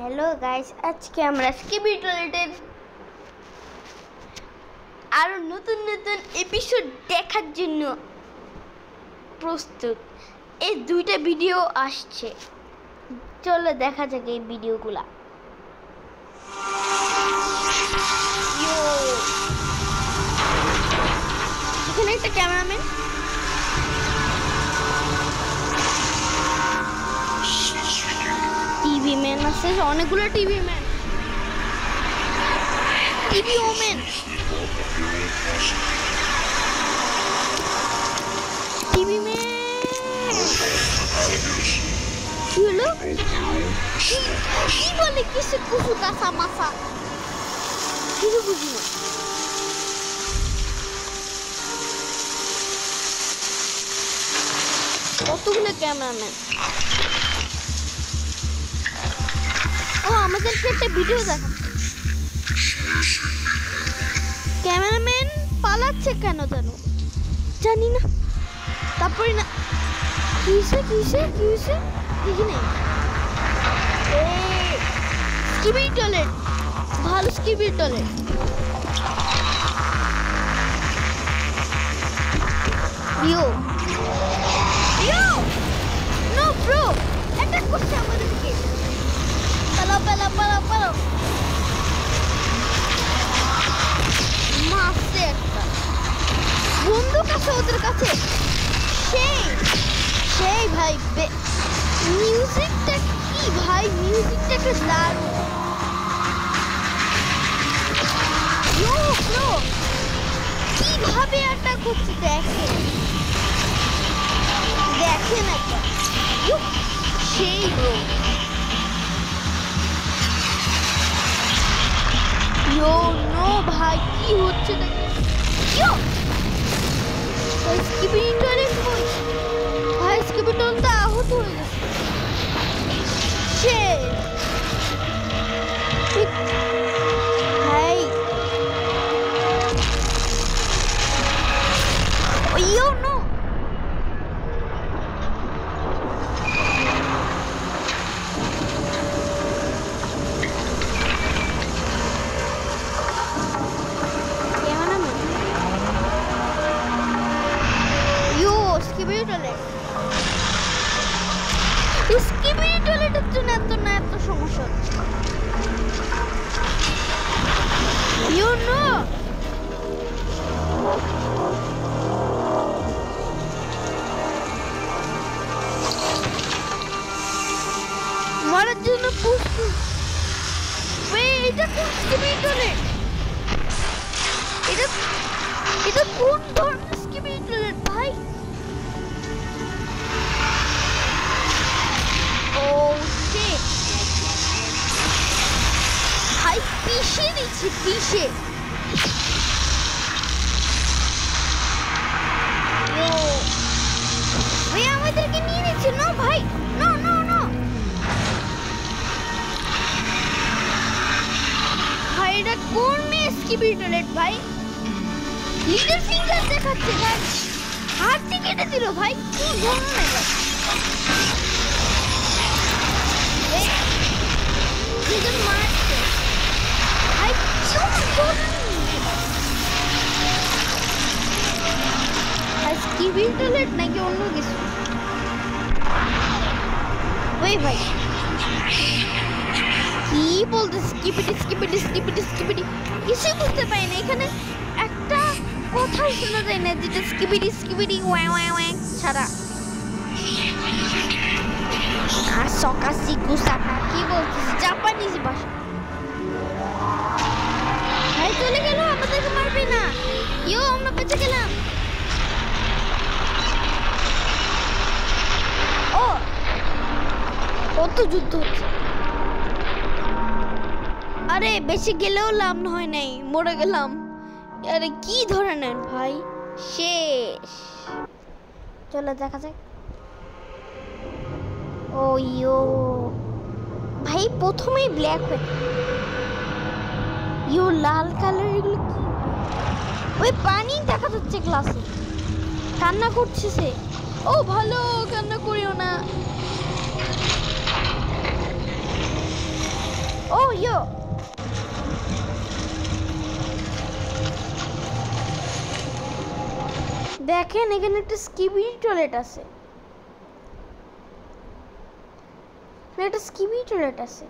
Hello guys, আজকে আমরা স্কিবি টয়লেটের আরো নতুন নতুন এপিসোড দেখার জন্য প্রস্তুত। এই দুইটা ভিডিও আসছে, চলো দেখা যাক এই ভিডিওগুলা। এখানে একটা ক্যামেরাম্যান, টিভি ম্যান আছে, অনেকগুলো TV man, TV woman, TV man. কি হলো? কি বলে কিছু কুসু কাঁচা মাথা কিছু বুঝি না। কতগুলো ক্যামেরাম্যান। ও আমাদেরকে একটা ভিডিও দেখাচ্ছে। ক্যামেরাম্যান পালাচ্ছে কেন জানি না। তারপরে না কিসে দেখি নেই। স্কিবি টয়লেট, ভালো স্কিবি টয়লেট। ইয়ো নো ব্রো, অ্যাটাক করছে আমাদেরকে। পালাও মারছে একটা বন্দুক আছে ওদের কাছে। সেই ভাই মিউজিকটা কি ভাই, মিউজিকটাকে দারুণ। ইয়ো ব্রো কিভাবে অ্যাটাক করছে দেখেন একবার। সেই ব্রো ইয়ো নো ভাই কি হচ্ছে দেখেন। ইয়ো স্কিবি টয়লেট ভাই, স্কিবি টয়লেটটা আহত হয়ে গেছে। ভাই ইয়ো নো স্কিবি টয়লেটের জন্য এত সমস্যা হচ্ছে। ইউ নো মরার জন্য প্রস্তুত। এটা কোন স্কিবি টয়লেট? এটা কোন ধরনের স্কিবি টয়লেট ভাই? পিষে ভাই আমাদেরকে নিয়ে নিচ্ছে। না ভাই নো ভাই, এটা কোন মেয়ে স্কিবি টয়লেট ভাই? লিটল ফিঙ্গার দেখাচ্ছে ভাই, হাতটি কেটে দিল ভাই। কি ধরনের মারছে ভাই, স্কিবি টয়লেট নাকি অন্য কিছু? ওই ভাই কি বলতে স্কিবিডি কিছুই বুঝতে পারি না। এখানে একটা কথাও শোনা যায় না যেটা স্কিবিডি ওয়াং ছাড়া। আর সকাশি গুসাটা কি বলছিস? জাপানিজ ভাষা ভাই। চলে গেল, আমাদেরকে মারবে না। ইয়ো আমরা বেঁচে গেলাম। ও কত যুদ্ধ হচ্ছে। আরে বেশি গেলেও লাভ হয় নাই, মরে গেলাম। আরে কি ধরনের ভাই, শেষ। চলো দেখা যাক। ও ইয়ো ভাই প্রথমেই ব্ল্যাক হয়ে, ইয়ো লাল কালার। এগুলো কি? ওই পানি দেখা যাচ্ছে গ্লাসে, কান্না করছে সে। ও ভালো, কান্না করিও না। দেখেন এখানে একটা স্কিবিডি টয়লেট আছে, একটা স্কিবিডি টয়লেট আছে।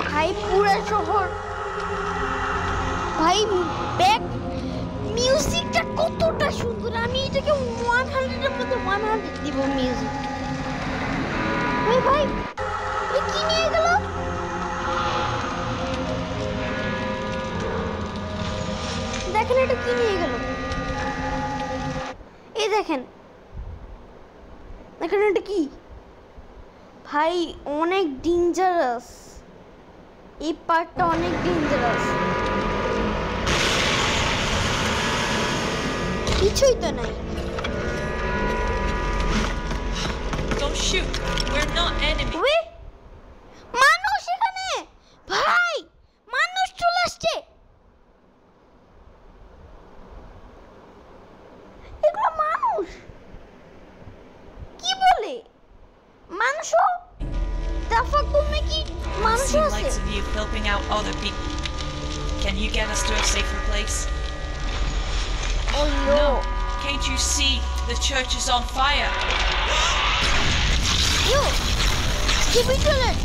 ভাই পুরো শহর, ভাই ব্যাক মিউজিকটা কতটা সুন্দর, আমি এটাকে 100 এর মধ্যে 100 দিব মিউজিক। ভাই ভাই এ কি নিয়ে গেল? দেখেন এটা কি নিয়ে গেল, এই দেখেন দেখেন এটা কি ভাই, অনেক ডেঞ্জারাস, এই পার্টটা অনেক ডেঞ্জারাস। কিছুই তো নাই। Don't shoot. We're not enemies. ওই মানুষ এখানে, ভাই মানুষ চলে আসছে। এগুলো মানুষ, কি বলে মানুষও তাফাকুম নাকি মানুষ Seen আছে? likes of you helping out other people. Can you get us to a safer place? Oh no. Can't you see the church is on fire? Yo, skip it toilet.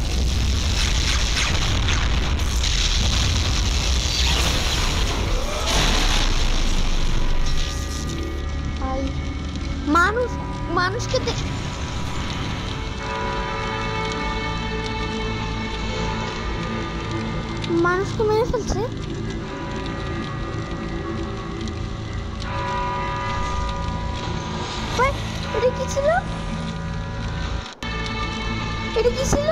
মানুষ মানুষকে মানুষকে মেরে ফেলছে। এটা কি ছিল? এটা কি ছিল?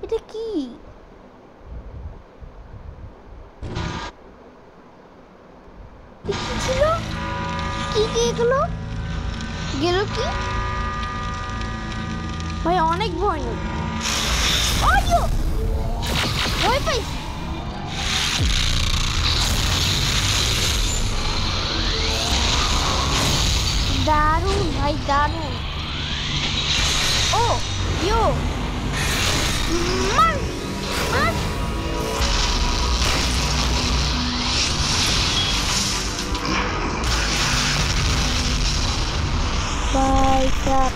এটা কি? কি ছিল? কি এগুলো? গেল কি? ভাই অনেক ভয় নেই। আয়ো! ভয় পাইছি। দারুণ ভাই দারুণ। ও ইয়ো মার মার। ভাই সাপ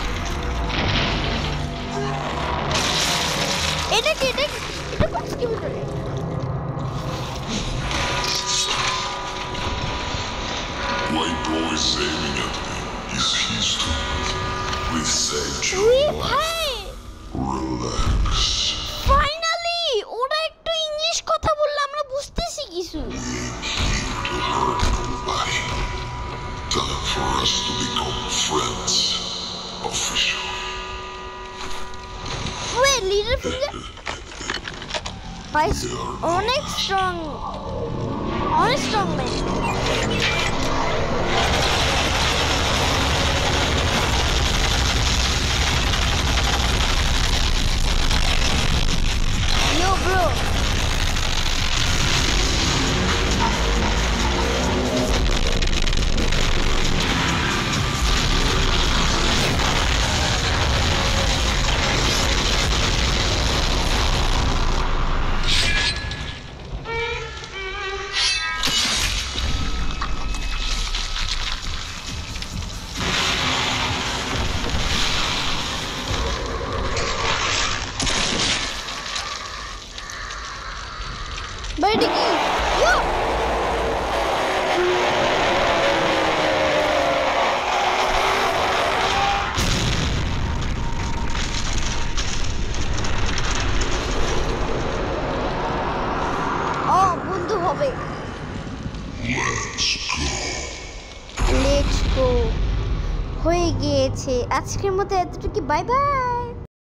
এটা কি? এটা কোন স্কিম করে? White boy saving it is history. We saved you. ভাই Relax. ফাইনালি ওরা একটু ইংলিশ কথা বললে আমরা বুঝতেছি কিছু। We ain't here to hurt nobody. Time for us to become friends. Officially. ওই লিডার ফিগার ভাই অনেক স্ট্রং ম্যান। Yo bro, ভাই এটা কি? Yo! ও বন্ধু হবে। Let's go. হয়ে গিয়েছে আজকের মতো এতটুকু। Bye bye.